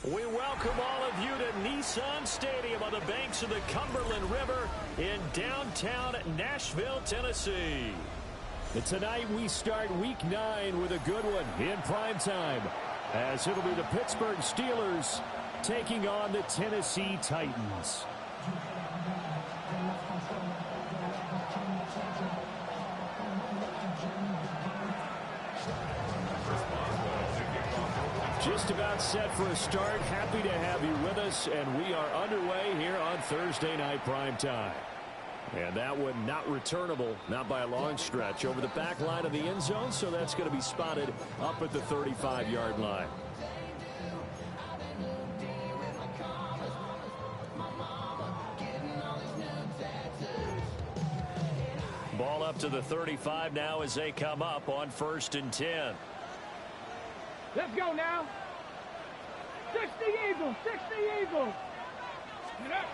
We welcome all of you to Nissan Stadium on the banks of the Cumberland River in downtown Nashville, Tennessee. And tonight we start Week 9 with a good one in primetime, as it'll be the Pittsburgh Steelers taking on the Tennessee Titans. Just about set for a start. Happy to have you with us, and we are underway here on Thursday Night Primetime. And that one not returnable, not by a long stretch, over the back line of the end zone, so that's going to be spotted up at the 35-yard line. Ball up to the 35 now as they come up on 1st and 10. Let's go now. 60 Eagles, 60 Eagles. Get up.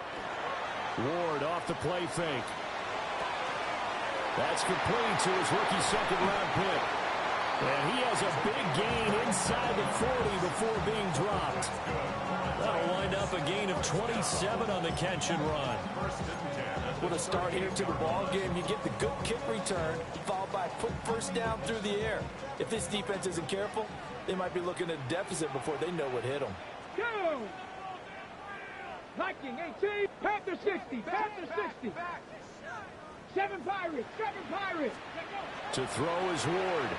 Ward off the play fake. That's complete to his rookie second-round pick. And he has a big gain inside the 40 before being dropped. That'll wind up a gain of 27 on the catch and run. With a start here to the ball game, you get the good kick return, followed by a quick first down through the air. If this defense isn't careful, they might be looking at a deficit before they know what hit them. Go! Viking 18, Panther 60, Panther 60. 7 Pirates, 7 Pirates. To throw is Ward.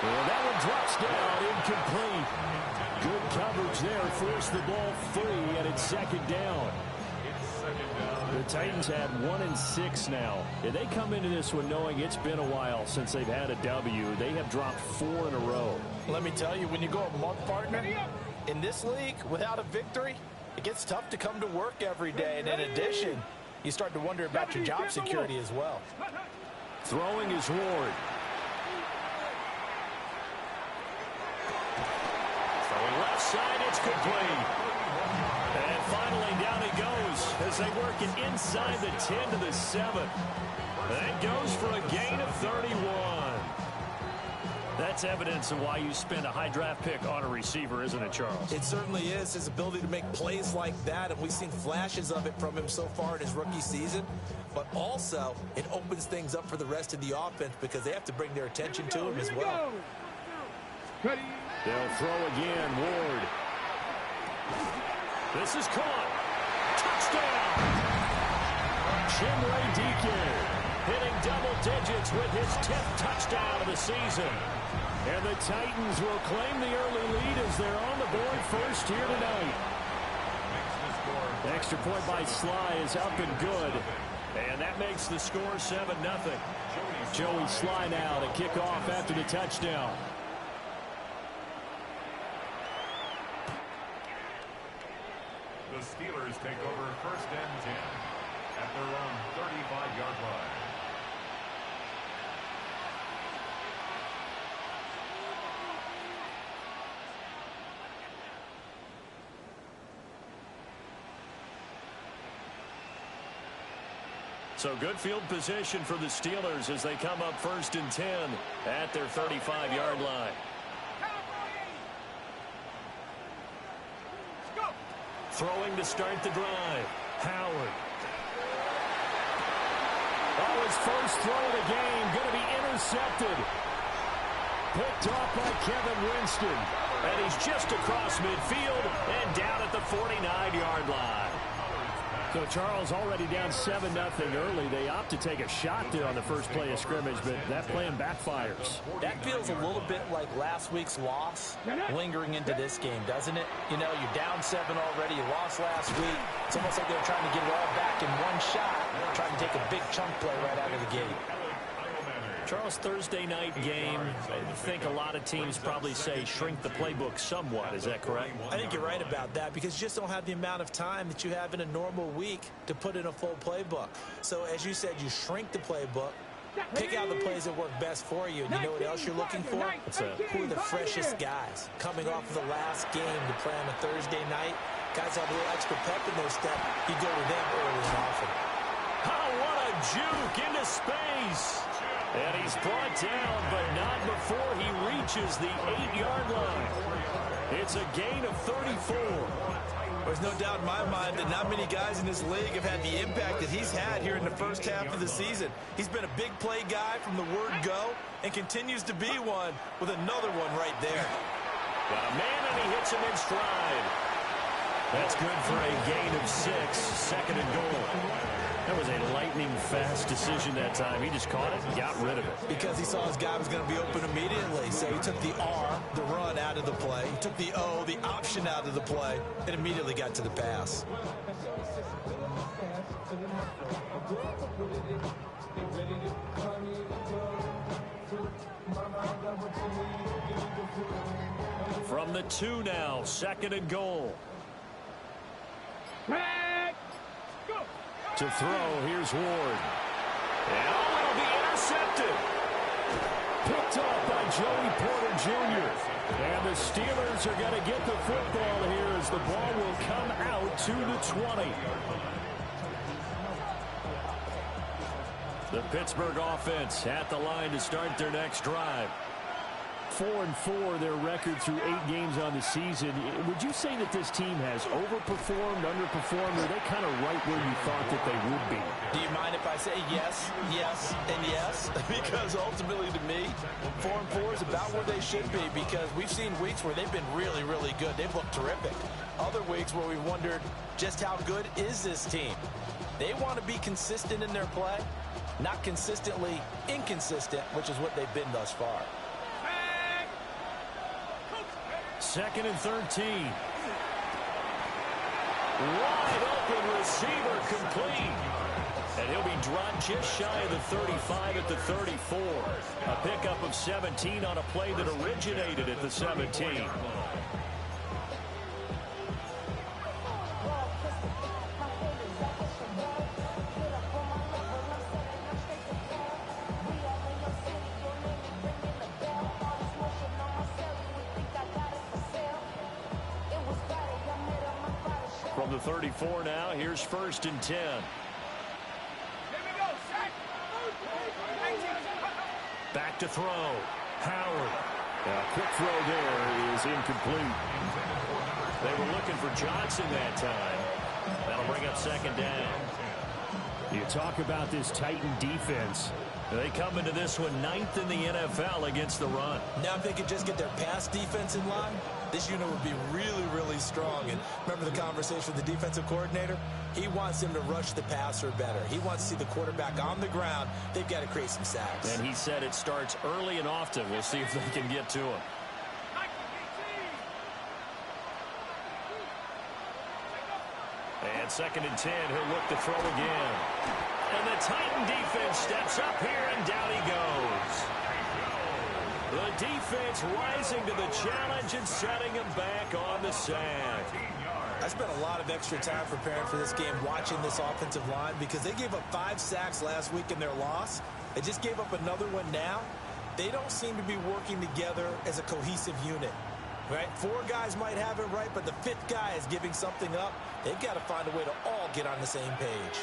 And that one drops down, incomplete. Good coverage there, forced the ball free, and it's second down. The Titans had 1-6 now. And they come into this one knowing it's been a while since they've had a W. They have dropped 4 in a row. Let me tell you, when you go a month, partner, in this league, without a victory, it gets tough to come to work every day. And in addition, you start to wonder about your job security as well. Throwing is Ward. Throwing left side, it's complete. And finally, down he goes as they work it inside the 10 to the 7. That goes for a gain of 31. That's evidence of why you spend a high draft pick on a receiver, isn't it, Charles? It certainly is. His ability to make plays like that, and we've seen flashes of it from him so far in his rookie season. But also, it opens things up for the rest of the offense because they have to bring their attention to him as well. They'll throw again, Ward. This is caught. Touchdown! Chimray Deacon hitting double digits with his 10th touchdown of the season. And the Titans will claim the early lead as they're on the board first here tonight. The extra point by Sly is up and good. And that makes the score 7-0. Joey Sly now to kick off after the touchdown. The Steelers take over 1st and 10 at their own 35-yard line. So good field position for the Steelers as they come up 1st and 10 at their 35-yard line. Throwing to start the drive. Howard. Oh, his first throw of the game going to be intercepted. Picked off by Kevin Winston. And he's just across midfield and down at the 49-yard line. So Charles already down 7-0 early. They opt to take a shot there on the first play of scrimmage, but that plan backfires. That feels a little bit like last week's loss lingering into this game, doesn't it? You know, you're down 7 already. You lost last week. It's almost like they're trying to get it all back in one shot, trying to take a big chunk play right out of the gate. Charles, Thursday night game, I think a lot of teams probably say shrink the playbook somewhat. Is that correct? I think you're right about that because you just don't have the amount of time that you have in a normal week to put in a full playbook. So as you said, you shrink the playbook, pick out the plays that work best for you. And you know what else you're looking for? Who are the freshest guys coming off of the last game to play on a Thursday night? Guys have a little extra pep in their step. You go to them early and often. Oh, what a juke into space. And he's brought down, but not before he reaches the 8-yard line. It's a gain of 34. There's no doubt in my mind that not many guys in this league have had the impact that he's had here in the first half of the season. He's been a big play guy from the word go and continues to be one with another one right there. Got a man, and he hits him in stride. That's good for a gain of 6, 2nd and goal. That was a lightning-fast decision that time. He just caught it and got rid of it. Because he saw his guy was going to be open immediately. So he took the R, the run, out of the play. He took the O, the option, out of the play, and immediately got to the pass. From the 2 now, 2nd and goal. To throw, here's Ward. And it'll be intercepted. Picked off by Joey Porter Jr. And the Steelers are going to get the football here as the ball will come out to the 20. The Pittsburgh offense at the line to start their next drive. 4-4 their record through 8 games on the season. Would you say that this team has overperformed, underperformed, or are they kind of right where you thought that they would be? Do you mind if I say yes, yes, and yes? Because ultimately to me, 4-4 is about where they should be, because we've seen weeks where they've been really, really good. They've looked terrific. Other weeks where we've wondered just how good is this team. They want to be consistent in their play, not consistently inconsistent, which is what they've been thus far. 2nd and 13. Wide open receiver, complete. And he'll be dropped just shy of the 35 at the 34. A pickup of 17 on a play that originated at the 17. From the 34 now, here's 1st and 10. Back to throw. Howard. A quick throw there is incomplete. They were looking for Johnson that time. That'll bring up 2nd down. You talk about this Titan defense. They come into this one 9th in the NFL against the run. Now if they could just get their pass defense in line, this unit would be really, really strong. And remember the conversation with the defensive coordinator? He wants them to rush the passer better. He wants to see the quarterback on the ground. They've got to create some sacks. And he said it starts early and often. We'll see if they can get to him. And 2nd and 10, he'll look to throw again. And the Titan defense steps up here, and down he goes. The defense rising to the challenge and setting him back on the sack. I spent a lot of extra time preparing for this game, watching this offensive line, because they gave up 5 sacks last week in their loss. They just gave up another one now. They don't seem to be working together as a cohesive unit. Right? 4 guys might have it right, but the 5th guy is giving something up. They've got to find a way to all get on the same page.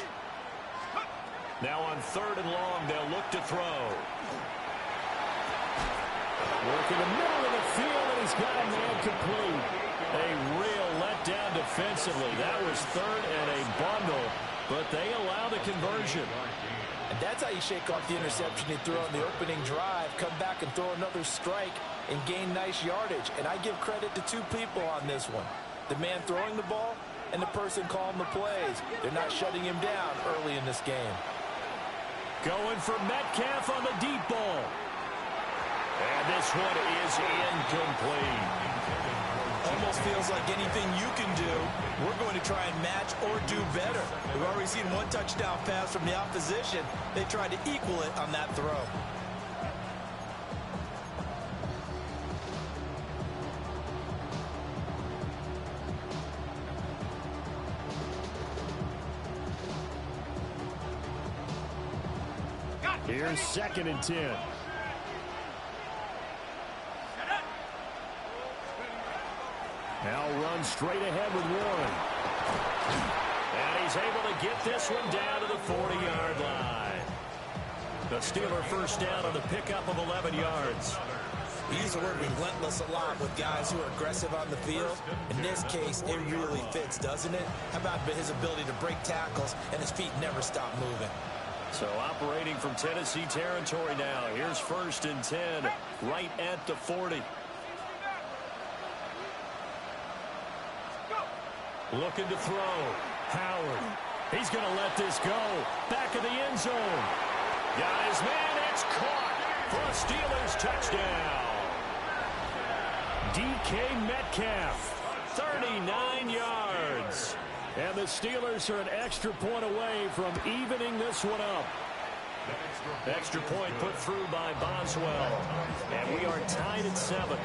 Now on 3rd and long, they'll look to throw. Work in the middle of the field, and he's got a man complete. A real letdown defensively. That was 3rd and a bundle, but they allow the conversion. And that's how you shake off the interception you threw on the opening drive, come back and throw another strike and gain nice yardage. And I give credit to 2 people on this one. The man throwing the ball and the person calling the plays. They're not shutting him down early in this game. Going for Metcalf on the deep ball. And this one is incomplete. Almost feels like anything you can do, we're going to try and match or do better. We've already seen 1 touchdown pass from the opposition. They tried to equal it on that throw. Here's 2nd and 10. Now run straight ahead with Warren. And he's able to get this one down to the 40-yard line. The Steeler first down on the pickup of 11 yards. We use the word relentless a lot with guys who are aggressive on the field. In this case, it really fits, doesn't it? How about his ability to break tackles and his feet never stop moving? So operating from Tennessee territory now. Here's 1st and 10, right at the 40. Looking to throw. Howard. He's going to let this go. Back of the end zone. Got his man. It's caught for a Steelers touchdown. DK Metcalf, 39 yards. And the Steelers are an extra point away from evening this one up. Extra point put through by Boswell. And we are tied at 7.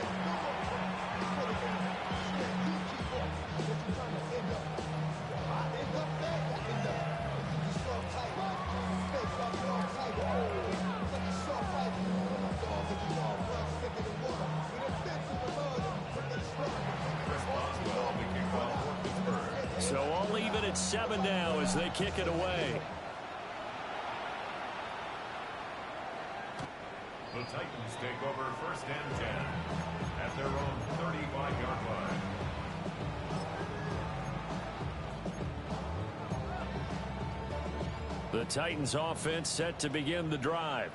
So all even at 7 now as they kick it away. The Titans take over 1st and 10 at their own 35-yard line. The Titans offense set to begin the drive.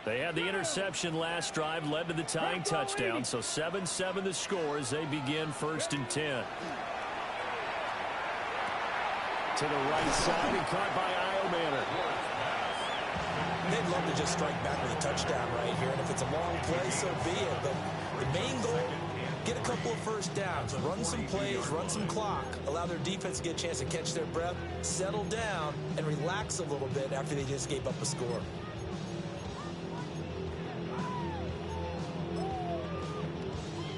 They had the interception last drive, led to the tying touchdown, so 7-7 the score as they begin 1st and 10. To the right side and caught by Iomanner. They'd love to just strike back with a touchdown right here, and if it's a long play, so be it. But the main goal, get a couple of first downs, run some plays, run some clock, allow their defense to get a chance to catch their breath, settle down, and relax a little bit after they just gave up a score.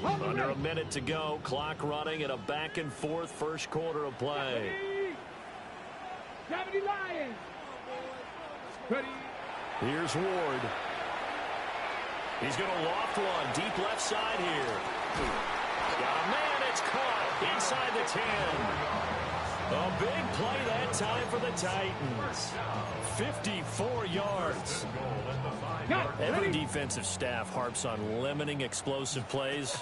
Under a minute to go, clock running in a back-and-forth first quarter of play. 70 Lions. Ready. Here's Ward. He's going to loft one deep left side here. Got a man, it's caught inside the 10. A big play that time for the Titans. 54 yards. Every defensive staff harps on limiting explosive plays.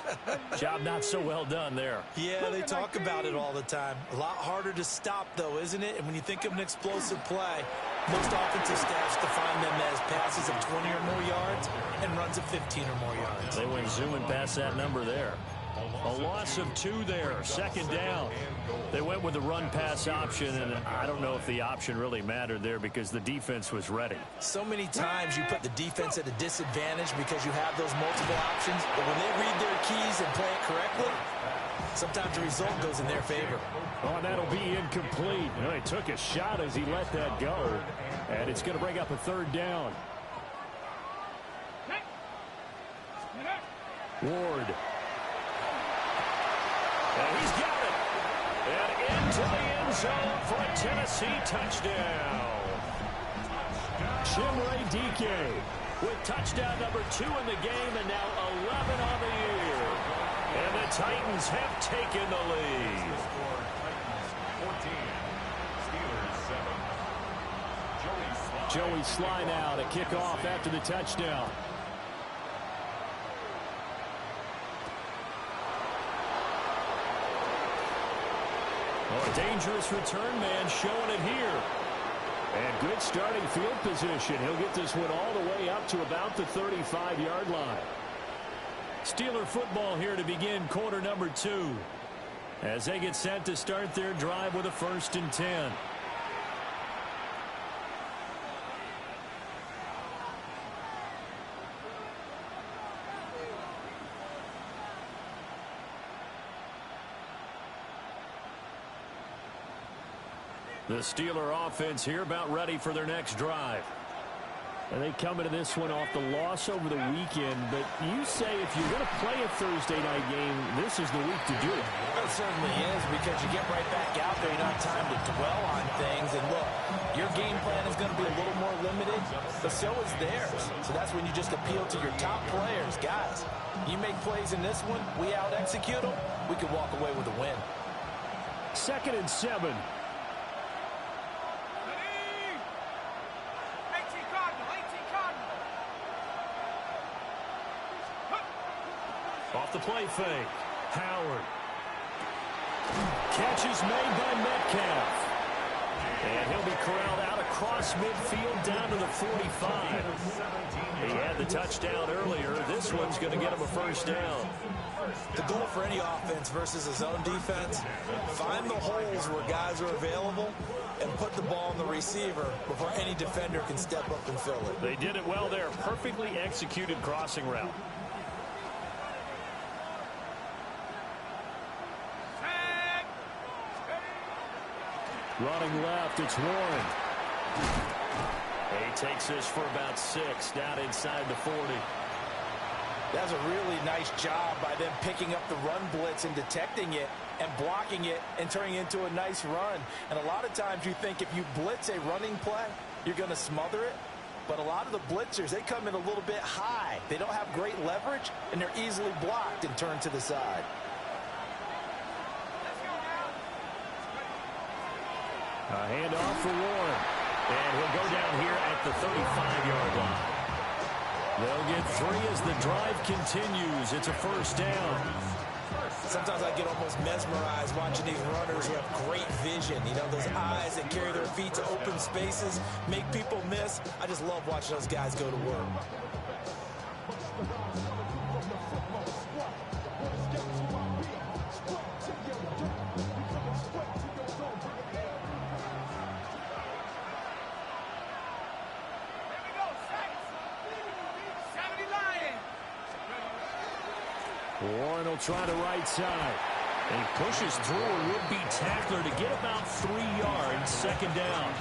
Job not so well done there. Yeah, they talk about it all the time. A lot harder to stop, though, isn't it? And when you think of an explosive play, most offensive staffs define them as passes of 20 or more yards and runs of 15 or more yards. They went zooming past that number there. A loss of 2 there, 2nd down. They went with the run-pass option, and I don't know if the option really mattered there because the defense was ready. So many times you put the defense at a disadvantage because you have those multiple options, but when they read their keys and play it correctly, sometimes the result goes in their favor. Oh, and that'll be incomplete. You know, he took a shot as he let that go, and it's going to bring up a 3rd down. Ward. And he's got it. And into the end zone for a Tennessee touchdown. Chimere Dike with touchdown number 2 in the game and now 11 on the year. And the Titans have taken the lead. Joey Sly now to kick off after the touchdown. Oh, a dangerous return man showing it here. And good starting field position. He'll get this one all the way up to about the 35-yard line. Steeler football here to begin quarter number 2. As they get set to start their drive with a 1st and 10. The Steeler offense here about ready for their next drive. And they come into this one off the loss over the weekend. But you say if you're going to play a Thursday night game, this is the week to do it. It certainly is, because you get right back out there. You don't have time to dwell on things. And look, your game plan is going to be a little more limited, but so is theirs. So that's when you just appeal to your top players. Guys, you make plays in this one, we out-execute them, we could walk away with a win. 2nd and 7. Off the play fake. Howard. Catch is made by Metcalf. And he'll be corralled out across midfield down to the 45. He had the touchdown earlier. This one's going to get him a first down. The goal for any offense versus a zone defense, find the holes where guys are available and put the ball on the receiver before any defender can step up and fill it. They did it well there. Perfectly executed crossing route. Running left, it's Warren. He takes this for about 6 down inside the 40. That's a really nice job by them picking up the run blitz and detecting it and blocking it and turning it into a nice run. And a lot of times you think if you blitz a running play, you're going to smother it. But a lot of the blitzers, they come in a little bit high. They don't have great leverage, and they're easily blocked and turned to the side. A handoff for Warren. And he'll go down here at the 35-yard line. They'll get 3 as the drive continues. It's a first down. Sometimes I get almost mesmerized watching these runners who have great vision. You know, those eyes that carry their feet to open spaces, make people miss. I just love watching those guys go to work. Warren will try the right side. And he pushes through a would-be tackler to get about 3 yards, second down.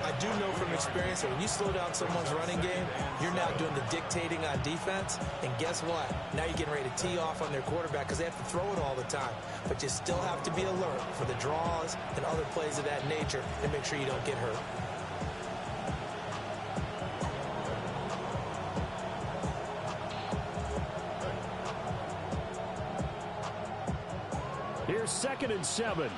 I do know from experience that when you slow down someone's running game, you're now doing the dictating on defense. And guess what? Now you're getting ready to tee off on their quarterback because they have to throw it all the time. But you still have to be alert for the draws and other plays of that nature and make sure you don't get hurt. Here's 2nd and 7.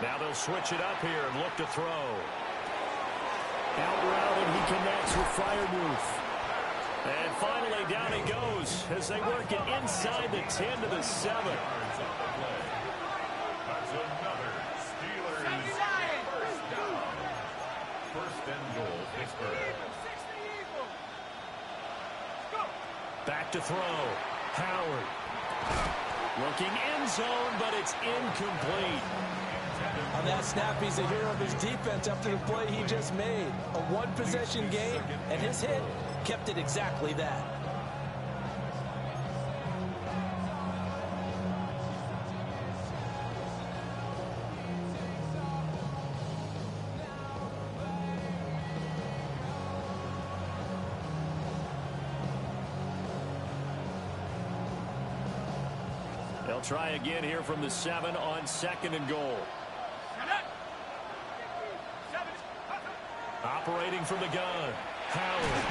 Now they'll switch it up here and look to throw. Out route, and he connects with Freiermuth. And finally down he goes as they work it inside the 10 to the 7. That's another Steelers first down. First and goal, Pittsburgh. Back to throw. Howard. Looking end zone, but it's incomplete. On that snap, he's a hero of his defense after the play he just made. A one-possession game, and his hit kept it exactly that. They'll try again here from the 7 on 2nd and goal. Operating from the gun. Howard.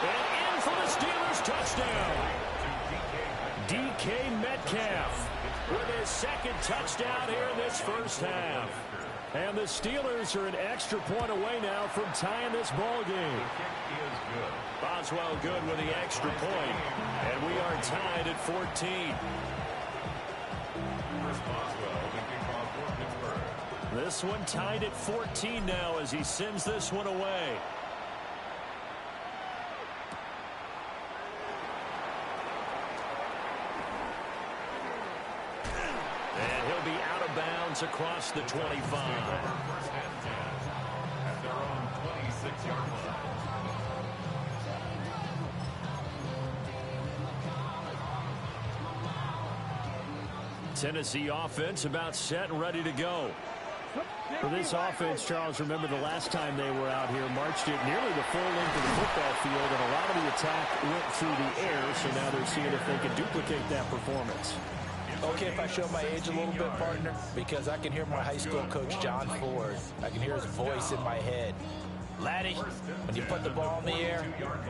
And in for the Steelers touchdown. DK Metcalf with his 2nd touchdown here in this first half. And the Steelers are an extra point away now from tying this ball game. Boswell good with the extra point. And we are tied at 14. This one tied at 14 now as he sends this one away. And he'll be out of bounds across the 25. At their own 26-yard line. Tennessee offense about set and ready to go. For this offense, Charles, remember the last time they were out here, marched it nearly the full length of the football field, and a lot of the attack went through the air, so now they're seeing if they can duplicate that performance. Okay, if I show my age a little bit, partner, because I can hear my high school coach, John Ford. I can hear his voice in my head. Laddie, when you put the ball in the air,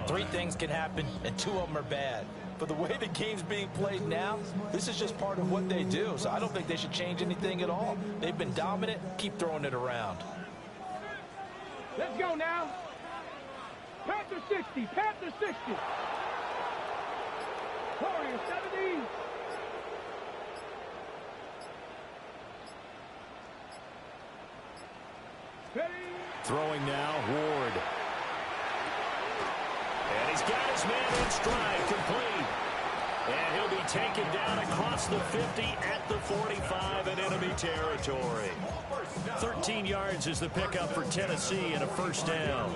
3 things can happen, and 2 of them are bad. but the way the game's being played now, this is just part of what they do. So I don't think they should change anything at all. They've been dominant. Keep throwing it around. Let's go now. Panther 60. Panther 60. Warrior 70. Ready. Throwing now, Ward. And he's got his man in stride, complete. And he'll be taken down across the 50 at the 45 in enemy territory. 13 yards is the pickup for Tennessee and a first down.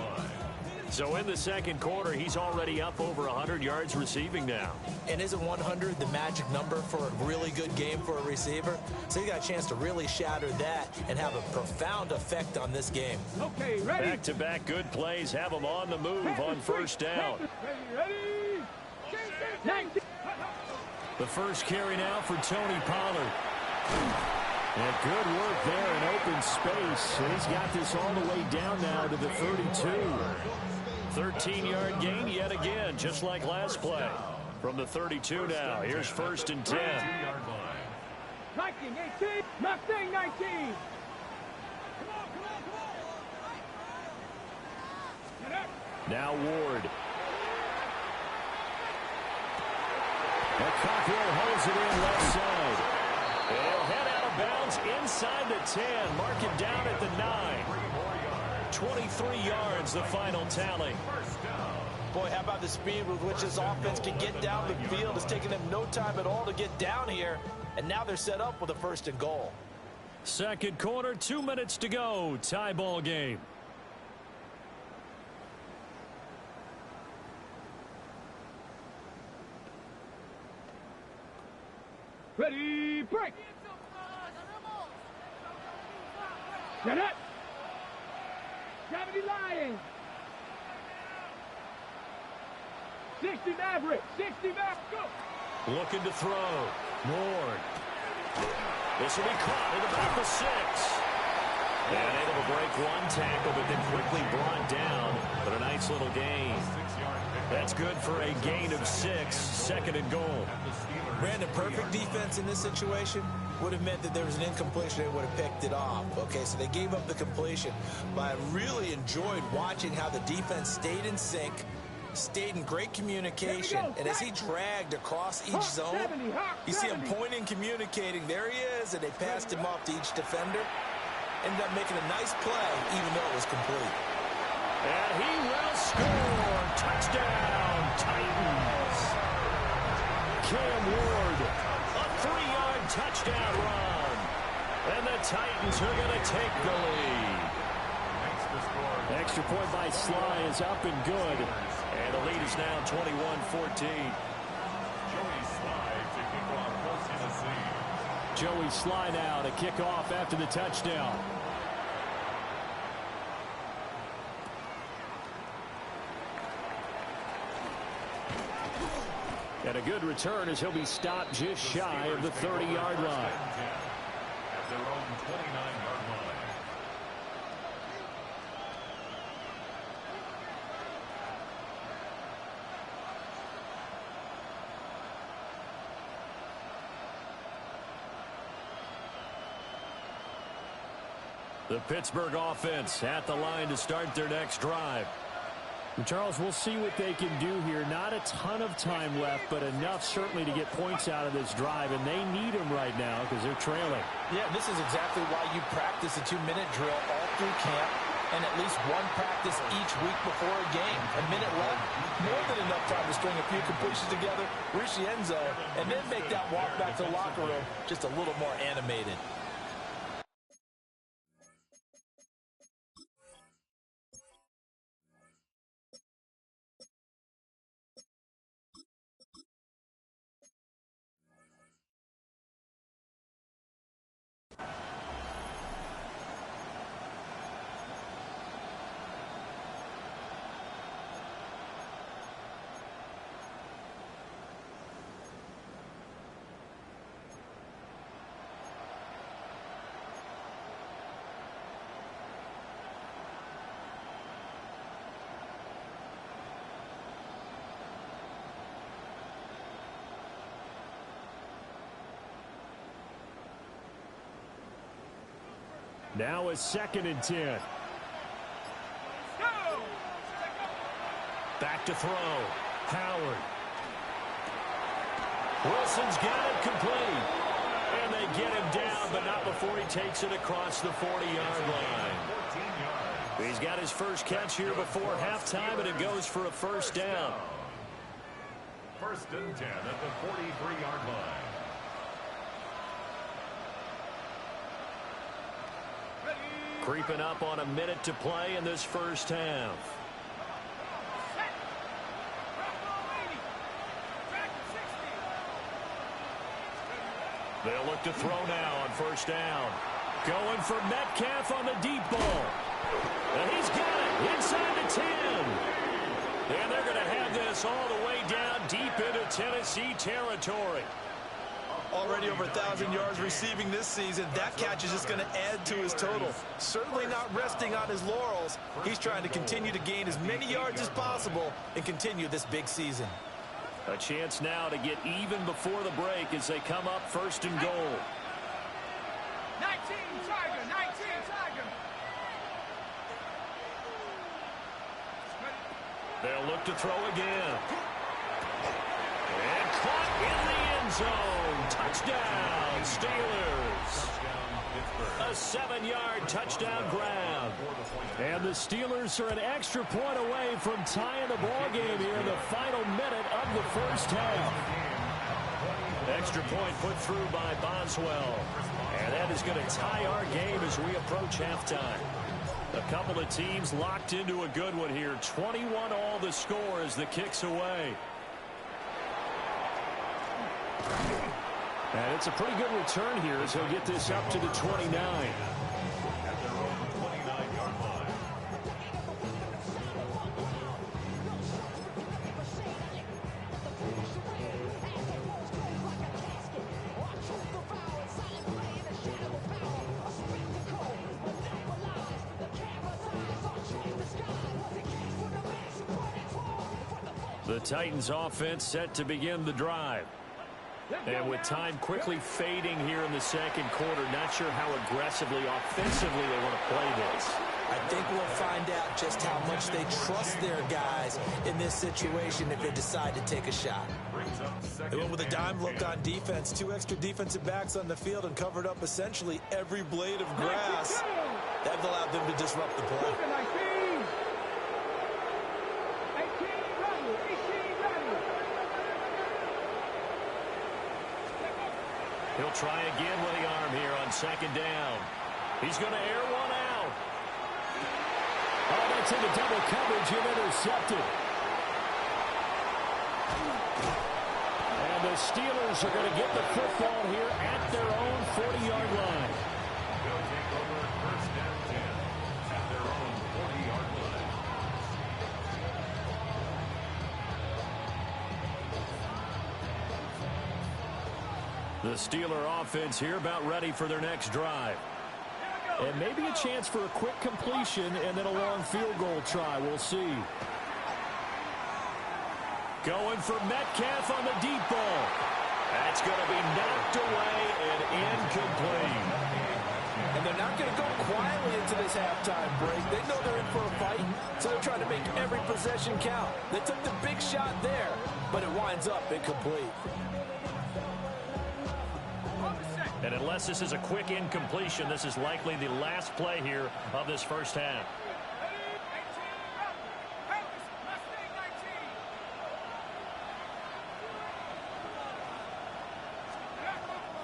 So in the second quarter, he's already up over 100 yards receiving now. And isn't 100 the magic number for a really good game for a receiver? So he got a chance to really shatter that and have a profound effect on this game. Okay, ready. Back-to-back good plays have him on the move on first down. Ready. 19. The first carry now for Tony Pollard. And good work there in open space. And he's got this all the way down now to the 32. 13-yard gain yet again, just like last play. From the 32 now, here's first and 10. 19, 18, not saying 19. Now Ward. And Cockrell holds it in left side. And he'll head out of bounds inside the 10. Mark him down at the 9. 23 yards, the final tally. Boy, how about the speed with which this offense can get down the field? It's taken them no time at all to get down here. And now they're set up with a first and goal. Second quarter, 2 minutes to go. Tie ball game. Ready, break. Get up. Gravity Lions. 60 Maverick. 60 Maverick. Go. Looking to throw. Ward. This will be caught at about the 6. And able to break one tackle, but then quickly brought down. But a nice little gain. That's good for a gain of 6. Second and goal. Brandon, perfect defense in this situation would have meant that there was an incompletion. They would have picked it off. Okay, so they gave up the completion. But I really enjoyed watching how the defense stayed in sync, stayed in great communication, and as he dragged across each zone, you see him pointing, communicating. There he is, and they passed him off to each defender. Ended up making a nice play, even though it was complete. And he will score. Touchdown, Titans. Cam Ward, a 3-yard touchdown run. And the Titans are going to take the lead. Extra point by Sly is up and good. And the lead is now 21-14. Joey Sly now to kick off after the touchdown. And a good return as he'll be stopped just shy of the 30-yard line. At their own 29-yard line. The Pittsburgh offense at the line to start their next drive. And Charles, we'll see what they can do here. Not a ton of time left, but enough certainly to get points out of this drive, and they need them right now because they're trailing. Yeah, this is exactly why you practice a 2-minute drill all through camp and at least one practice each week before a game. A minute left, more than enough time to string a few completions together, reach the end zone, and then make that walk back to the locker room just a little more animated. Now a 2nd and 10. Back to throw. Howard. Wilson's got it complete. And they get him down, but not before he takes it across the 40-yard line. He's got his first catch here before halftime, and it goes for a first down. 1st and 10 at the 43-yard line. Creeping up on a minute to play in this first half. They'll look to throw now on first down. Going for Metcalf on the deep ball. And he's got it inside the 10. And they're going to have this all the way down deep into Tennessee territory. Already over 1,000 yards receiving this season. That catch is just going to add to his total. Certainly not resting on his laurels. He's trying to continue to gain as many yards as possible and continue this big season. A chance now to get even before the break as they come up 1st and goal. 19, Tiger, 19, Tiger. They'll look to throw again. And caught in the end zone. Touchdown, Steelers. A 7-yard touchdown grab. And the Steelers are an extra point away from tying the ball game here in the final minute of the first half. Extra point put through by Boswell. And that is going to tie our game as we approach halftime. A couple of teams locked into a good one here. 21 all the score as the kick's away. And it's a pretty good return here as he'll get this up to the 29. At their own 29-yard line. The Titans offense set to begin the drive. And with time quickly fading here in the second quarter, not sure how aggressively, offensively they want to play this. I think we'll find out just how much they trust their guys in this situation if they decide to take a shot. They went with a dime look on defense. 2 extra defensive backs on the field and covered up essentially every blade of grass. That allowed them to disrupt the play. 18, ready, 18, ready. He'll try again with the arm here on 2nd down. He's going to air one out. Oh, that's into double coverage and intercepted. And the Steelers are going to get the football here at their own 40-yard line. They'll take over 1st and 10 at their own 40-yard line. The Steeler offense here about ready for their next drive. And maybe a chance for a quick completion and then a long field goal try. We'll see. Going for Metcalf on the deep ball. That's going to be knocked away and incomplete. And they're not going to go quietly into this halftime break. They know they're in for a fight, so they're trying to make every possession count. They took the big shot there, but it winds up incomplete. And unless this is a quick incompletion, this is likely the last play here of this first half.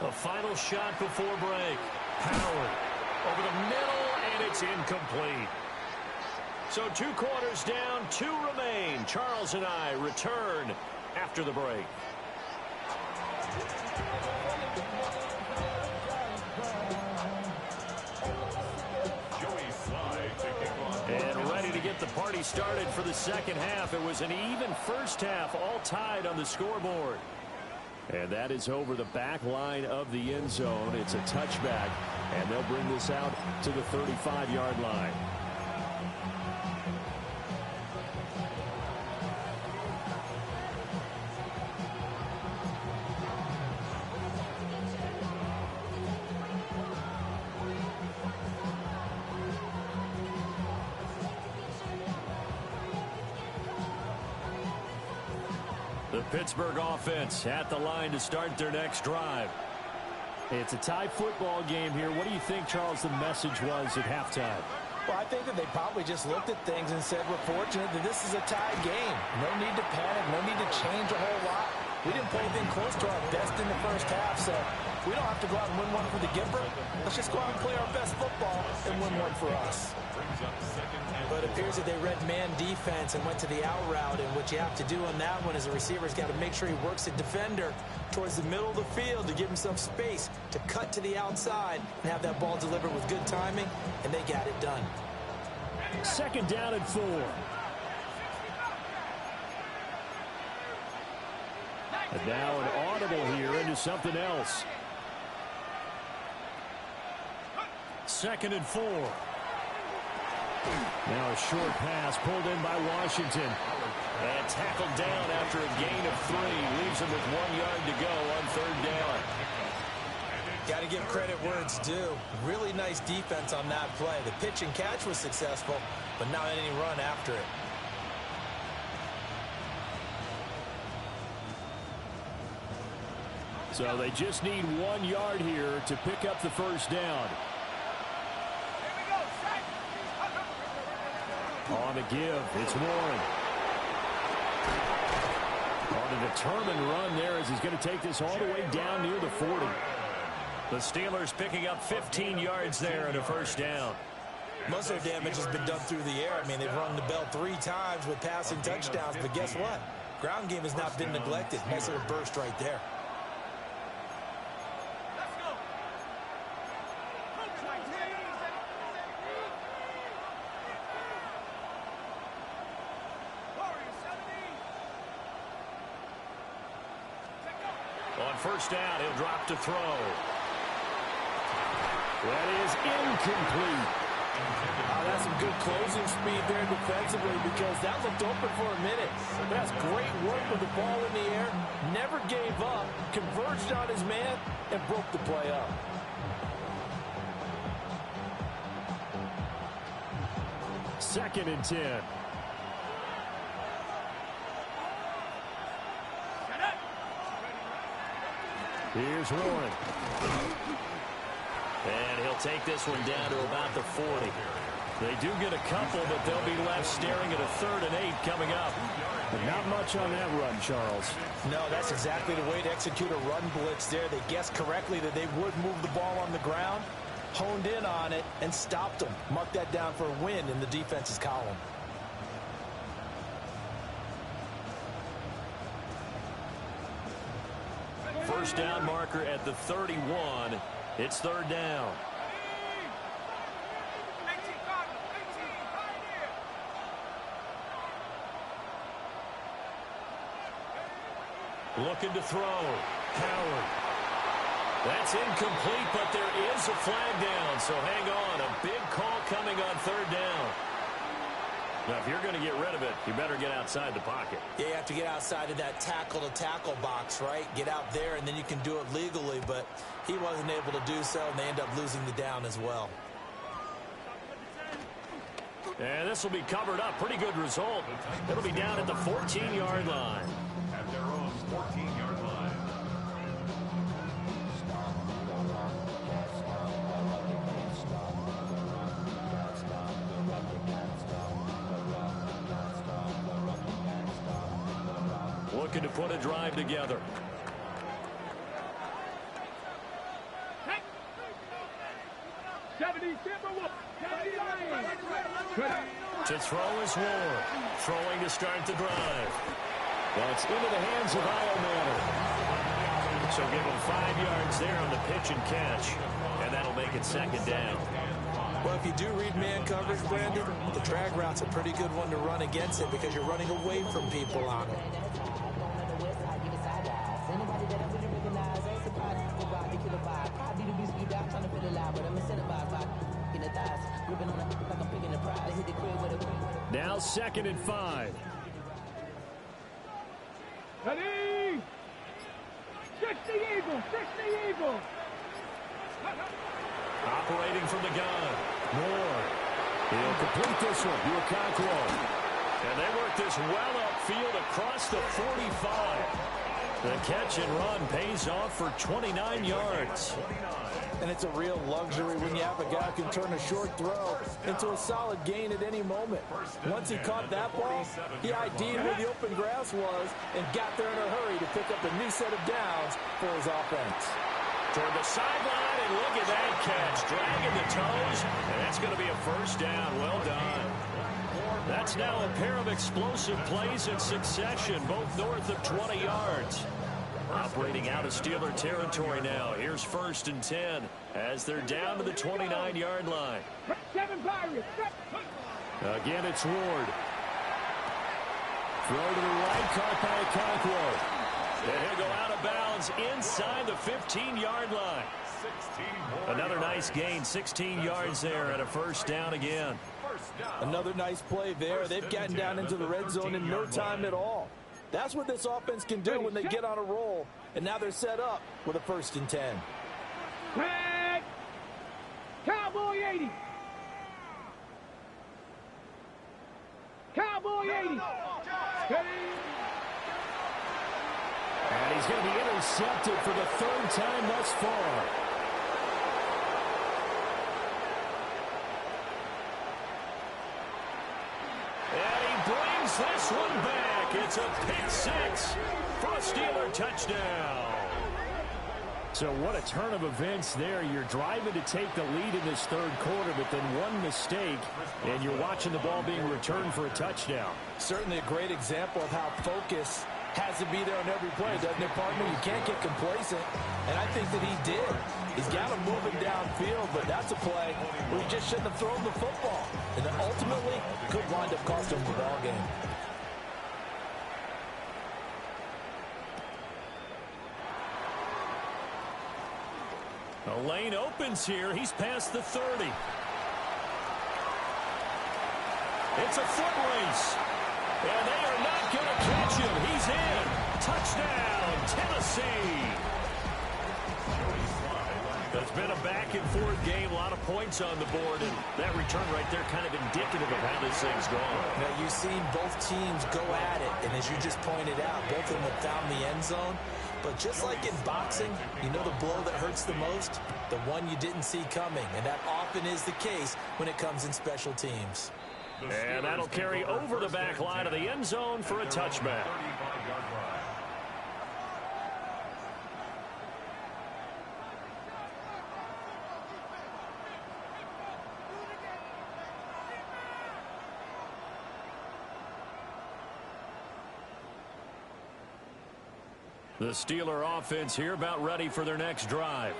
A final shot before break. Howard over the middle, and it's incomplete. So 2 quarters down, 2 remain. Charles and I return after the break. And ready to get the party started for the second half. It was an even first half, all tied on the scoreboard. And that is over the back line of the end zone. It's a touchback, and they'll bring this out to the 35-yard line. The Pittsburgh offense at the line to start their next drive. It's a tie football game here. What do you think, Charles, the message was at halftime? Well, I think that they probably just looked at things and said, we're fortunate that this is a tied game. No need to panic. No need to change a whole lot. We didn't play anything close to our best in the first half, so we don't have to go out and win one for the Gipper. Let's just go out and play our best football and win one for us. But it appears that they read man defense and went to the out route, and what you have to do on that one is the receiver's got to make sure he works the defender towards the middle of the field to give himself space to cut to the outside and have that ball delivered with good timing, and they got it done. 2nd down and 4. And now an audible here into something else. 2nd and 4. Now a short pass pulled in by Washington. And tackled down after a gain of 3. Leaves him with 1 yard to go on 3rd down. Got to give credit where it's due. Really nice defense on that play. The pitch and catch was successful, but not any run after it. So they just need 1 yard here to pick up the first down. On the give, it's Warren. On a determined run there as he's going to take this all the way down near the 40. The Steelers picking up 15 yards there and a first down. Most of their damage has been done through the air. I mean, they've rung the bell 3 times with passing touchdowns, but guess what? Ground game has not been neglected. Nice little burst right there. On first down, he'll drop to throw. That is incomplete. That's some good closing speed there defensively because that looked open for a minute. That's great work with the ball in the air. Never gave up, converged on his man, and broke the play up. Second and 10. Here's Warren. And he'll take this one down to about the 40. They do get a couple, but they'll be left staring at a 3rd and 8 coming up. But not much on that run, Charles. No, that's exactly the way to execute a run blitz there. They guessed correctly that they would move the ball on the ground, honed in on it, and stopped them. Marked that down for a win in the defense's column. First down marker at the 31. It's 3rd down. Looking to throw. Howard. That's incomplete, but there is a flag down, so hang on. A big call coming on 3rd down. Now, if you're going to get rid of it, you better get outside the pocket. Yeah, you have to get outside of that tackle-to-tackle box, right? Get out there, and then you can do it legally, but he wasn't able to do so, and they end up losing the down as well. And this will be covered up. Pretty good result. It'll be down at the 14-yard line. At their own 14-yard line. Looking to put a drive together. To throw is Ward. Throwing to start the drive. That's into the hands of Iomanner. So give him 5 yards there on the pitch and catch. And that'll make it 2nd down. Well, if you do read man coverage, Brandon, the drag route's a pretty good one to run against it because you're running away from people on it. Now 2nd and 5. Ready? 60 Eagles, 60 Eagles. Operating from the gun. Moore. He'll complete this one. Okonkwo. And they work this well upfield across the 45. The catch and run pays off for 29 yards. And it's a real luxury when you have a guy who can turn a short throw into a solid gain at any moment. Once he caught that ball, he ID'd where the open grass was and got there in a hurry to pick up a new set of downs for his offense. Toward the sideline, and look at that catch. Dragging the toes, and that's going to be a first down. Well done. That's now a pair of explosive plays in succession, both north of 20 yards. Operating out of Steeler territory now. Here's 1st and 10 as they're down to the 29-yard line. 7 Pirates. Again, it's Ward. Throw to the right, caught by Okonkwo. And he'll go out of bounds inside the 15-yard line. Another nice gain, 16 yards there, and a first down again. Another nice play there. They've gotten down into the red zone in no time at all. That's what this offense can do when they get on a roll. And now they're set up with a 1st and 10. Flag. Cowboy 80. Cowboy 80. And he's going to be intercepted for the 3rd time thus far. And he brings this one back. It's a pick 6 for a Steeler touchdown. So what a turn of events there. You're driving to take the lead in this 3rd quarter, but then one mistake, and you're watching the ball being returned for a touchdown. Certainly a great example of how focus has to be there on every play, doesn't it, partner? You can't get complacent, and I think that he did. He's got him moving downfield, but that's a play where he just shouldn't have thrown the football, and then ultimately could wind up costing him the ball game. The lane opens here. He's past the 30. It's a foot race. And they are not going to catch him. He's in. Touchdown, Tennessee. It's been a back-and-forth game. A lot of points on the board. And that return right there kind of indicative of how this thing's going. Now, you've seen both teams go at it. And as you just pointed out, both of them have found the end zone. But just like in boxing, you know the blow that hurts the most? The one you didn't see coming. And that often is the case when it comes in special teams. And that'll carry over the back line of the end zone for a touchback. The Steeler offense here about ready for their next drive.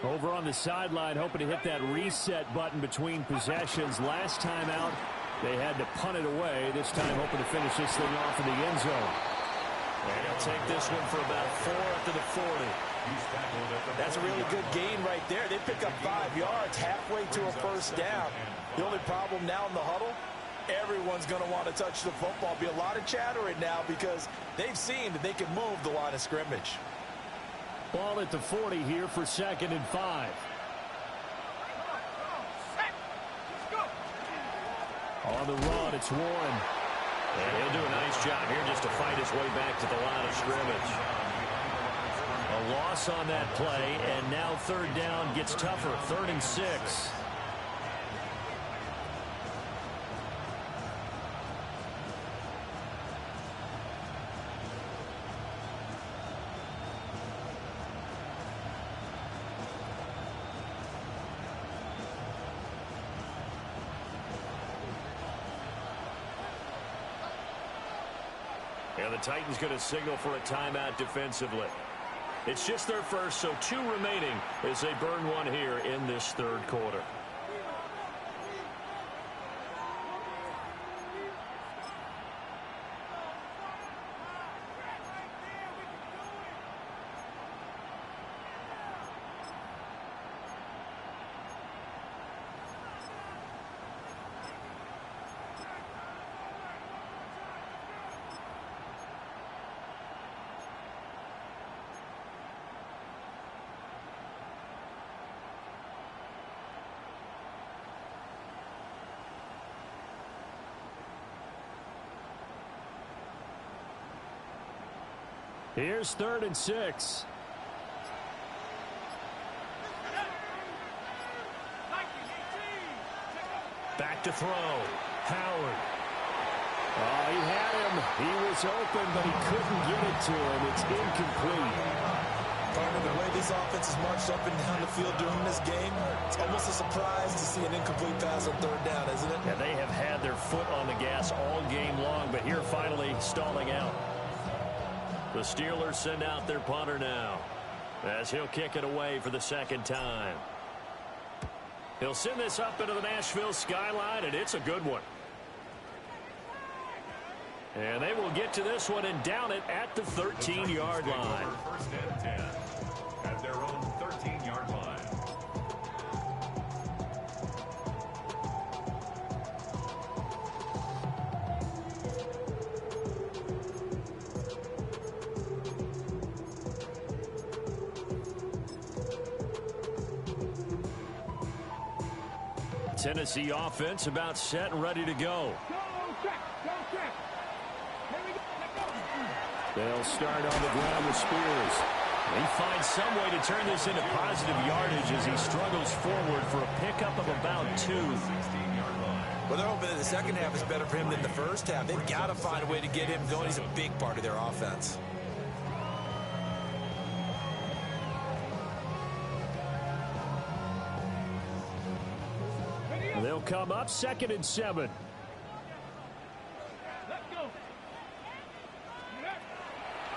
Over on the sideline, hoping to hit that reset button between possessions. Last time out, they had to punt it away. This time, hoping to finish this thing off in the end zone. And he'll take this one for about 4 up to the 40. That's a really good gain right there. They pick up 5 yards halfway to a first down. The only problem now in the huddle, everyone's going to want to touch the football. Be a lot of chattering now because they've seen that they can move the line of scrimmage. Ball at the 40 here for 2nd and 5. On the run, it's Warren. And he'll do a nice job here just to fight his way back to the line of scrimmage. A loss on that play, and now 3rd down gets tougher. 3rd and 6. And the Titans going to signal for a timeout defensively. It's just their first, so 2 remaining as they burn one here in this 3rd quarter. Here's 3rd and 6. Back to throw. Howard. Oh, he had him. He was open, but he couldn't get it to him. It's incomplete. Partner, the way this offense has marched up and down the field during this game, it's almost a surprise to see an incomplete pass on 3rd down, isn't it? Yeah, they have had their foot on the gas all game long, but here finally stalling out. The Steelers send out their punter now, as he'll kick it away for the 2nd time. He'll send this up into the Nashville skyline, and it's a good one. And they will get to this one and down it at the 13-yard line. 1st and 10 at their own 13-yard line. Tennessee offense about set and ready to go. They'll start on the ground with Spears. He finds some way to turn this into positive yardage as he struggles forward for a pickup of about 2. Well, they're hoping that the second half is better for him than the first half. They've got to find a way to get him going. He's a big part of their offense. They'll come up 2nd and 7.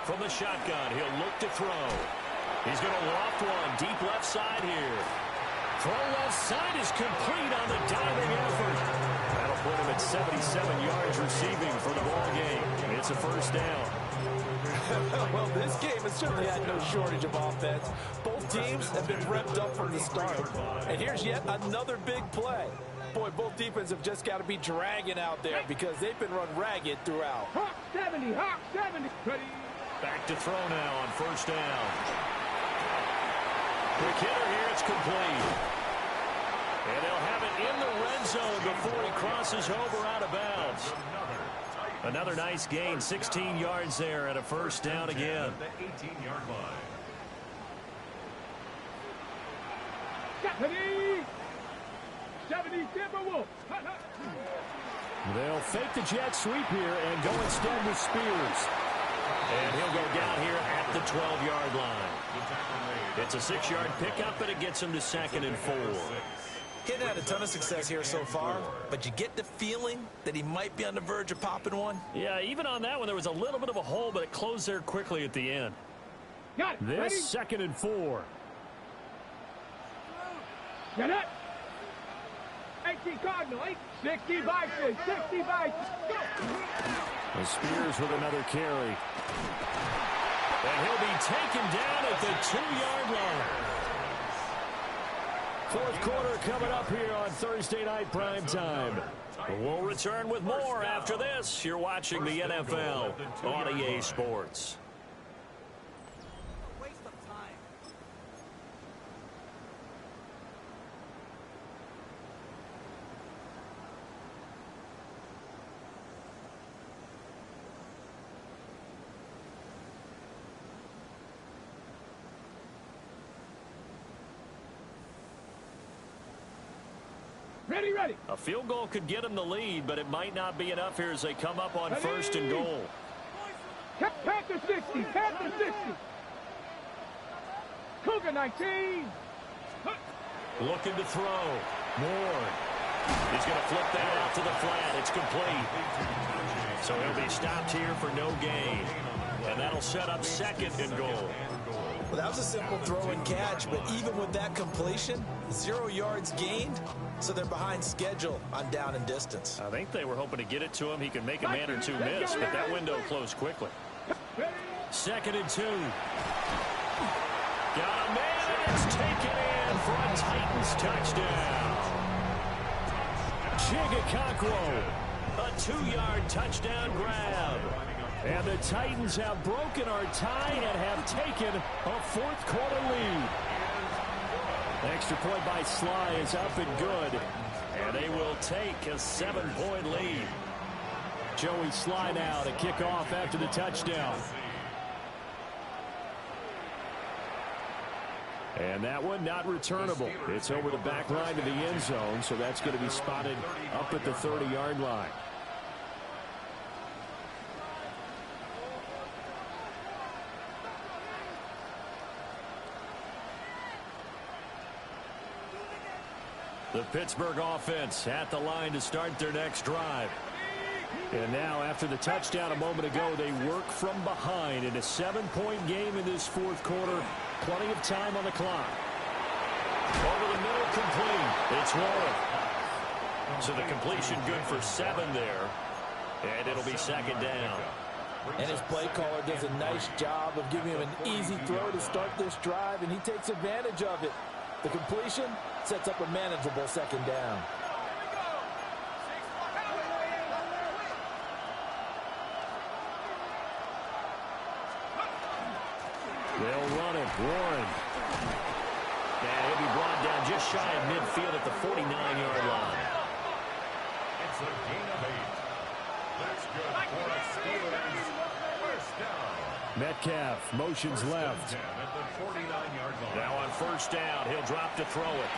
From the shotgun, he'll look to throw. He's going to loft one deep left side here. Throw left side is complete on the diving effort. That'll put him at 77 yards receiving for the ball game. It's a 1st down. Well, this game has certainly had no shortage of offense. Both teams have been revved up from the start. And here's yet another big play. Boy, both defenses have just got to be dragging out there because they've been run ragged throughout. Hawk 70, Hawk 70. Ready. Back to throw now on 1st down. Quick hitter here, it's complete. And they'll have it in the red zone before he crosses over out of bounds. Another nice gain, 16 yards there, and a 1st down again. The 18-yard line. 70 Timberwolves. They'll fake the jet sweep here and go instead with Spears. And he'll go down here at the 12-yard line. It's a 6-yard pickup, but it gets him to 2nd and 4. He hadn't had a ton of success here so far, but you get the feeling that he might be on the verge of popping one. Yeah, even on that one, there was a little bit of a hole, but it closed there quickly at the end. Got it. This Ready? 2nd and 4. Get it. 18 Cardinal, 60 Vikings, 60 Vikings. And Spears with another carry. And he'll be taken down at the 2-yard line. 4th quarter coming up here on Thursday night prime time. We'll return with more after this. You're watching the NFL on EA Sports. Ready, ready. A field goal could get them the lead, but it might not be enough here as they come up on Ready. 1st and goal. Panther 60, Panther 60. Cougar 19. Looking to throw. Moore. He's going to flip that out to the flat. It's complete. So he'll be stopped here for no gain. And that'll set up 2nd and goal. Well, that was a simple throw and catch, but even with that completion, 0 yards gained, so they're behind schedule on down and distance. I think they were hoping to get it to him. He could make a man or two miss, but that window closed quickly. 2nd and 2. Got a man, and it's taken in for a Titans touchdown. Chigakakro. A 2-yard touchdown grab. And the Titans have broken our tie and have taken a 4th quarter lead. Extra point by Sly is up and good. And they will take a 7-point lead. Joey Sly now to kick off after the touchdown. And that one not returnable. It's over the back line to the end zone, so that's going to be spotted up at the 30-yard line. The Pittsburgh offense at the line to start their next drive. And now, after the touchdown a moment ago, they work from behind in a 7-point game in this fourth quarter. Plenty of time on the clock. Over the middle, complete. It's Warren. So the completion good for 7 there. And it'll be second down. And his play caller does a nice job of giving him an easy throw to start this drive, and he takes advantage of it. The completion sets up a manageable second down. They'll run it. Warren. And he'll be brought down just shy of midfield at the 49-yard line. It's a gain of 8. That's good for a Steelers first down. Metcalf motions left. At the 49-yard line. Now on first down, he'll drop to throw it.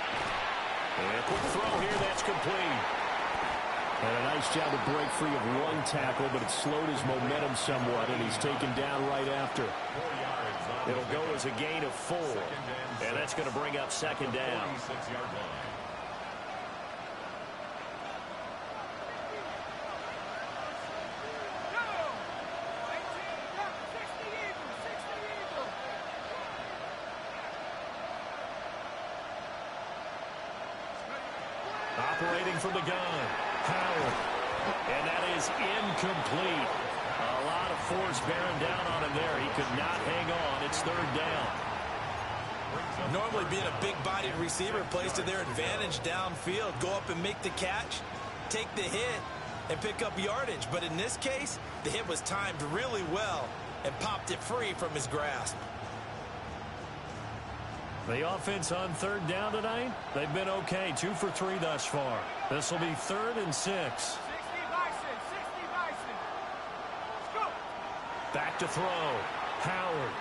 And a quick throw here, that's complete. And a nice job to break free of one tackle, but it slowed his momentum somewhat, and he's taken down right after. 4 yards on It'll go as a gain of 4. And that's going to bring up second down. 46-yard line. Operating from the gun, Howard. And that is incomplete. A lot of force bearing down on him there. He could not hang on. It's third down. Normally being a big-bodied receiver plays to their advantage downfield. Go up and make the catch, take the hit, and pick up yardage. But in this case, the hit was timed really well and popped it free from his grasp. The offense on third down tonight, they've been okay. 2 for 3 thus far. This will be 3rd and 6. 60 Bison, 60 Bison. Let's go. Back to throw. Howard.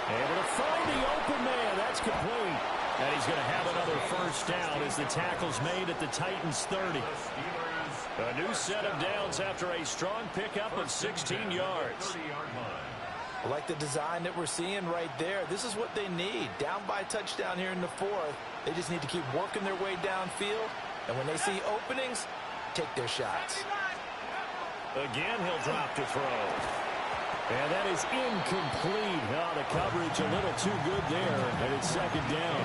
Able to find the open man. That's complete. And he's going to have another first down as the tackle's made at the Titans' 30. A new set of downs after a strong pickup of 16 yards. 30-yard line. I like the design that we're seeing right there. This is what they need. Down by a touchdown here in the 4th. They just need to keep working their way downfield. And when they see openings, take their shots. Again, he'll drop to throw. And that is incomplete. Oh, the coverage a little too good there. And it's second down.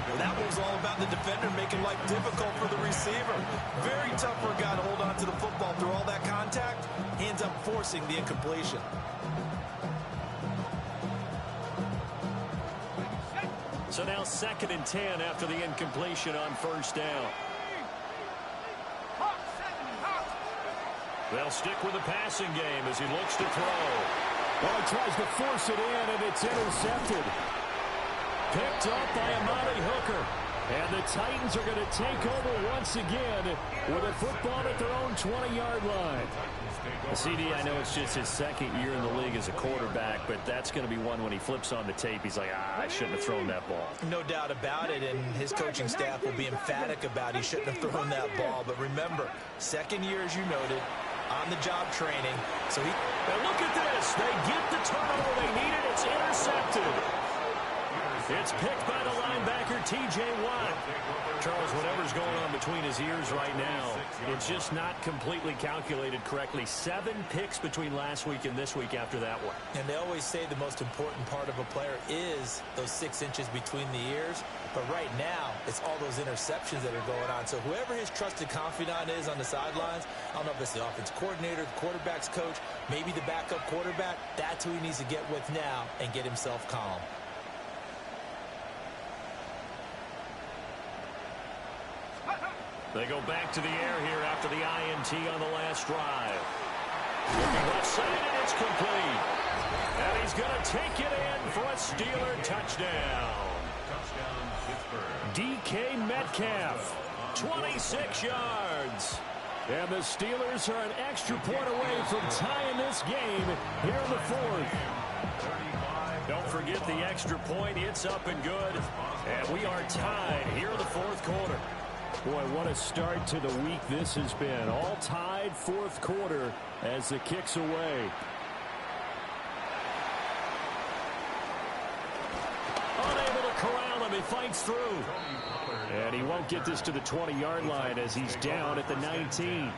Well, that was all about the defender making life difficult for the receiver. Very tough for a guy to hold on to the football through all that contact. He ends up forcing the incompletion. So now 2nd and 10 after the incompletion on first down. They'll stick with the passing game as he looks to throw. Well, he tries to force it in, and it's intercepted. Picked up by Amani Hooker. And the Titans are going to take over once again with a football at their own 20-yard line. CD, I know it's just his 2nd year in the league as a quarterback, but that's going to be one when he flips on the tape. He's like, I shouldn't have thrown that ball. No doubt about it, and his coaching staff will be emphatic about he shouldn't have thrown that ball. But remember, 2nd year, as you noted, on-the-job training. So and look at this. They get the turnover they needed. It's intercepted. It's picked by the linebacker, T.J. Watt. Charles, whatever's going on between his ears right now, it's just not completely calculated correctly. 7 picks between last week and this week after that one. And they always say the most important part of a player is those 6 inches between the ears. But right now, it's all those interceptions that are going on. So whoever his trusted confidant is on the sidelines, I don't know if it's the offense coordinator, the quarterback's coach, maybe the backup quarterback, that's who he needs to get with now and get himself calm. They go back to the air here after the INT on the last drive. Left side, and it's complete. And he's going to take it in for a Steeler touchdown. Touchdown, Pittsburgh. DK Metcalf, 26 yards. And the Steelers are an extra point away from tying this game here in the 4th. Don't forget the extra point. It's up and good. And we are tied here in the fourth quarter. Boy, what a start to the week this has been. All tied fourth quarter as the kick's away. Unable to corral him. He fights through. And he won't get this to the 20-yard line as he's down at the 19.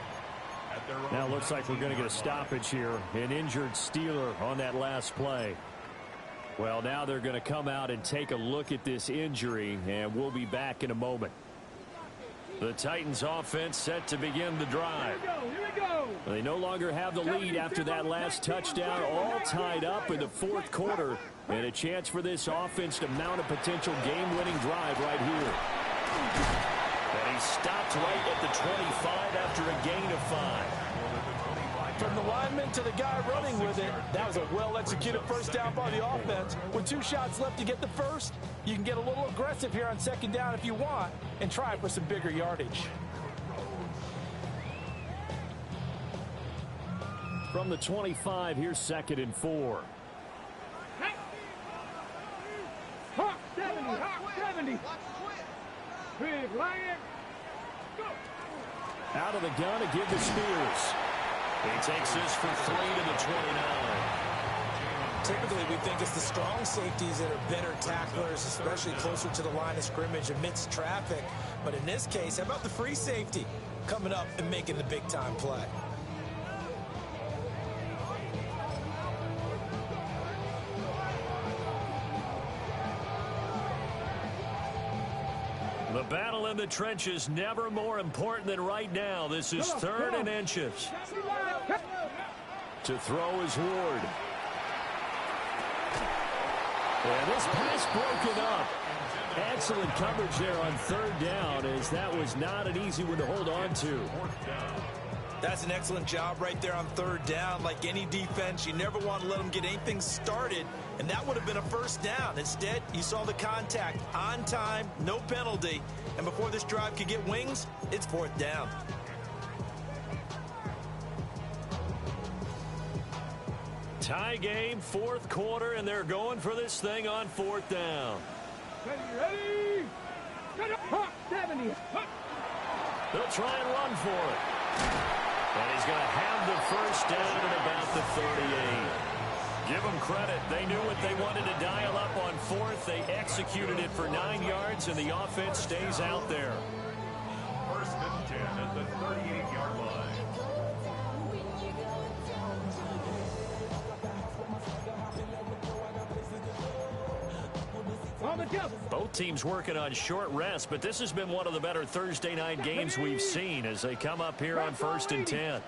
Now it looks like we're going to get a stoppage here. An injured Steeler on that last play. Well, now they're going to come out and take a look at this injury, and we'll be back in a moment. The Titans offense set to begin the drive. Here we go. They no longer have the lead after that last touchdown, all tied up in the fourth quarter, and a chance for this offense to mount a potential game-winning drive right here. And he stopped right at the 25 after a gain of 5. From the lineman to the guy running with it, that was a well-executed first down by the offense. With 2 shots left to get the first, you can get a little aggressive here on second down if you want and try for some bigger yardage. From the 25, here's 2nd and 4. Hawk 70, Hawk 70. Big Lion. Go. Out of the gun to give to Spears. He takes this for 3 to the 29. Typically, we think it's the strong safeties that are better tacklers, especially closer to the line of scrimmage amidst traffic. But in this case, how about the free safety coming up and making the big-time play? The battle in the trenches never more important than right now. This is 3rd and inches. To throw is Ward. And this pass broken up. Excellent coverage there on 3rd down, as that was not an easy one to hold on to. That's an excellent job right there on 3rd down. Like any defense, you never want to let them get anything started, and that would have been a first down. Instead, you saw the contact on time, no penalty, and before this drive could get wings, it's 4th down. Tie game, 4th quarter, and they're going for this thing on 4th down. Ready? Hawk 70. They'll try and run for it. And he's going to have the first down at about the 38. Give them credit. They knew what they wanted to dial up on 4th. They executed it for 9 yards, and the offense stays out there. 1st and 10 at the 38-yard line. Both teams working on short rest, but this has been one of the better Thursday night games we've seen as they come up here on 1st and 10.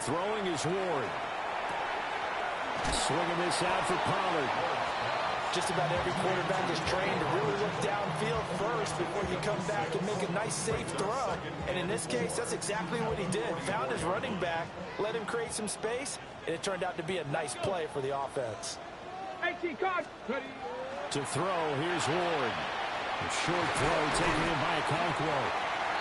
Throwing is Ward. Swinging this out for Pollard. Just about every quarterback is trained to really look downfield first before you come back and make a nice, safe throw. And in this case, that's exactly what he did. Found his running back, let him create some space, and it turned out to be a nice play for the offense. To throw, here's Ward. A short throw taken in by Okonkwo.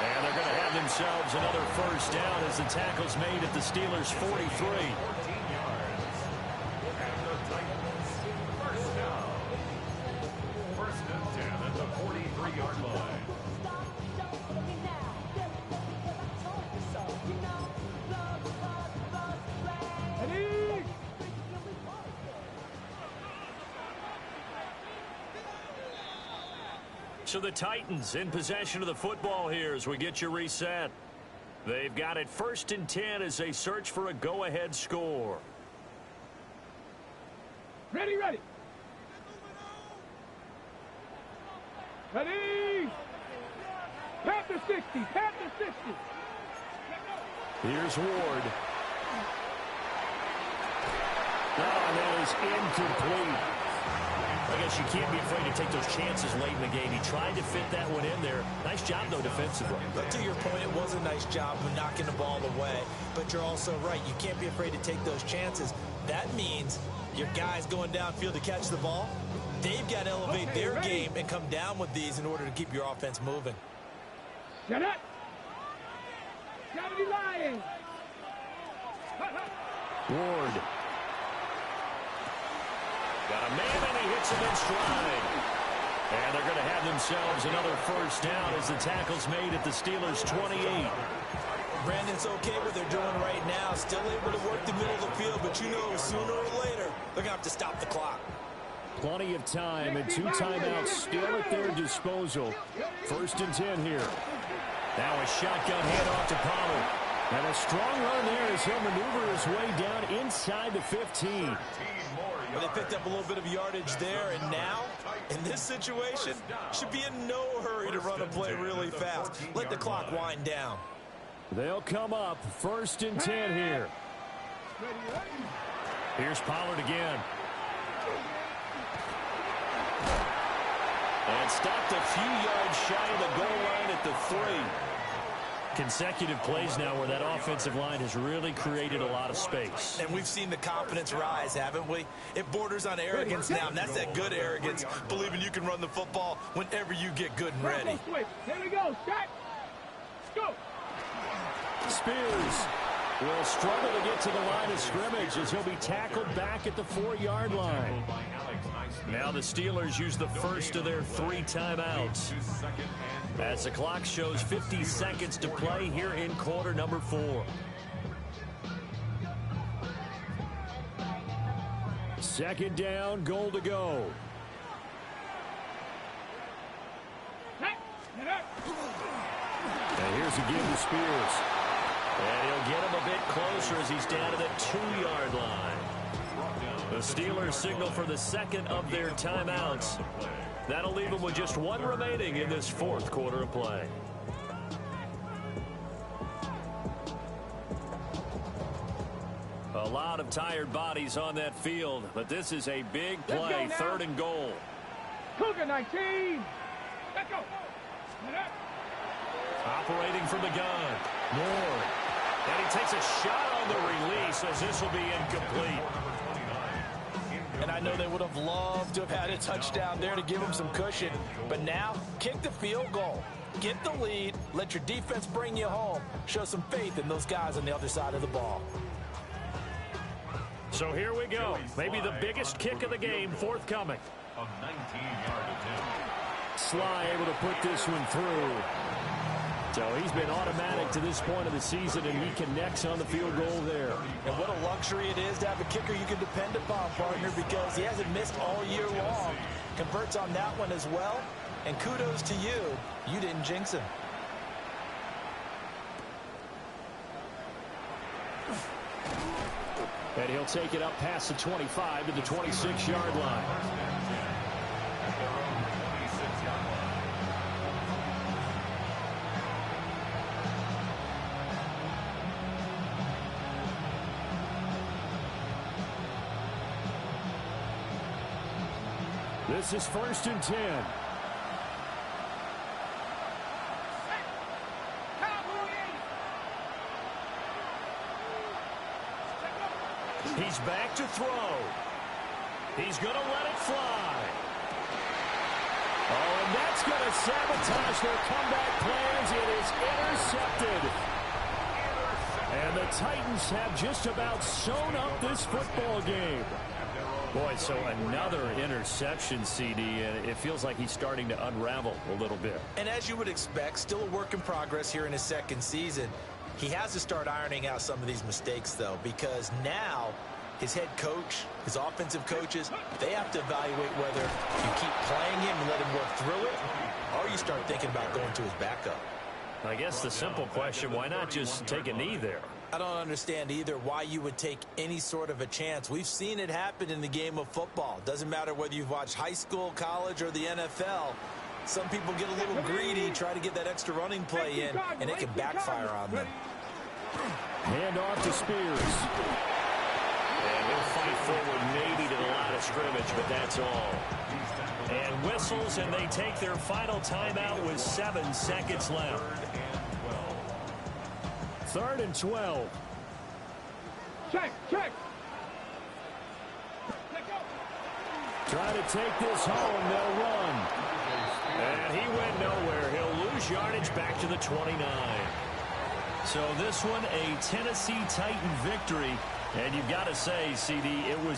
And they're going to have themselves another first down as the tackle's made at the Steelers' 43. So the Titans in possession of the football here as we get you reset. They've got it 1st and 10 as they search for a go-ahead score. Ready. Ready. Panther 60. Panther 60. Here's Ward. And that is incomplete. I guess you can't be afraid to take those chances late in the game. He tried to fit that one in there. Nice job, though, defensively. But to your point, it was a nice job of knocking the ball away. But you're also right. You can't be afraid to take those chances. That means your guys going downfield to catch the ball, they've got to elevate their game and come down with these in order to keep your offense moving. Shut up. 70 Lions. Ward. Got a man, and he hits him in stride. And they're going to have themselves another first down as the tackle's made at the Steelers' 28. Brandon's okay what they're doing right now. Still able to work the middle of the field, but you know sooner or later they're going to have to stop the clock. Plenty of time and 2 timeouts still at their disposal. 1st and 10 here. Now a shotgun handoff to Pollard. And a strong run there as he'll maneuver his way down inside the 15. Well, they picked up a little bit of yardage there, and now, in this situation, should be in no hurry to run a play really fast. Let the clock wind down. They'll come up 1st and 10 here. Here's Pollard again. And stopped a few yards shy of the goal line at the 3. Consecutive plays now where that offensive line has really created a lot of space. And we've seen the confidence rise, haven't we? It borders on arrogance now, and that's that good arrogance, believing you can run the football whenever you get good and ready. Here we go. Start. Go. Spears will struggle to get to the line of scrimmage as he'll be tackled back at the 4-yard line. Now the Steelers use the first of their 3 timeouts. As the clock shows 50 seconds to play here in quarter number 4. 2nd down, goal to go. And here's again to Spears. And he'll get him a bit closer as he's down to the 2-yard line. The Steelers signal for the 2nd of their timeouts. That'll leave them with just 1 remaining in this 4th quarter of play. A lot of tired bodies on that field, but this is a big play, 3rd and goal. Cougar 19. Let's go. Operating from the gun. Moore. And he takes a shot on the release as this will be incomplete. And I know they would have loved to have had a touchdown there to give them some cushion. But now, kick the field goal. Get the lead. Let your defense bring you home. Show some faith in those guys on the other side of the ball. So here we go. Maybe the biggest kick of the game forthcoming. A 19-yard attempt. Sly able to put this one through. So he's been automatic to this point of the season, and he connects on the field goal there. And what a luxury it is to have a kicker you can depend upon, partner, because he hasn't missed all year long. Converts on that one as well. And kudos to you. You didn't jinx him. And he'll take it up past the 25 to the 26-yard line. This is 1st and 10. He's back to throw. He's going to let it fly. Oh, and that's going to sabotage their comeback plans. It is intercepted. And the Titans have just about sewn up this football game. Boy, so another interception, CD, and it feels like he's starting to unravel a little bit. And as you would expect, still a work in progress here in his 2nd season. He has to start ironing out some of these mistakes, though, because now his head coach, his offensive coaches, they have to evaluate whether you keep playing him and let him work through it, or you start thinking about going to his backup. I guess the simple question, why not just take a knee there? I don't understand either why you would take any sort of a chance. We've seen it happen in the game of football. Doesn't matter whether you've watched high school, college, or the NFL. Some people get a little greedy, try to get that extra running play in, and it can backfire on them. Hand off to Spears. And he'll fight forward maybe to the line of scrimmage, but that's all. And whistles, and they take their final timeout with 7 seconds left. 3rd and 12. Check. Trying to take this home. They'll run. And he went nowhere. He'll lose yardage back to the 29. So this one, a Tennessee Titan victory. And you've got to say, CD, it was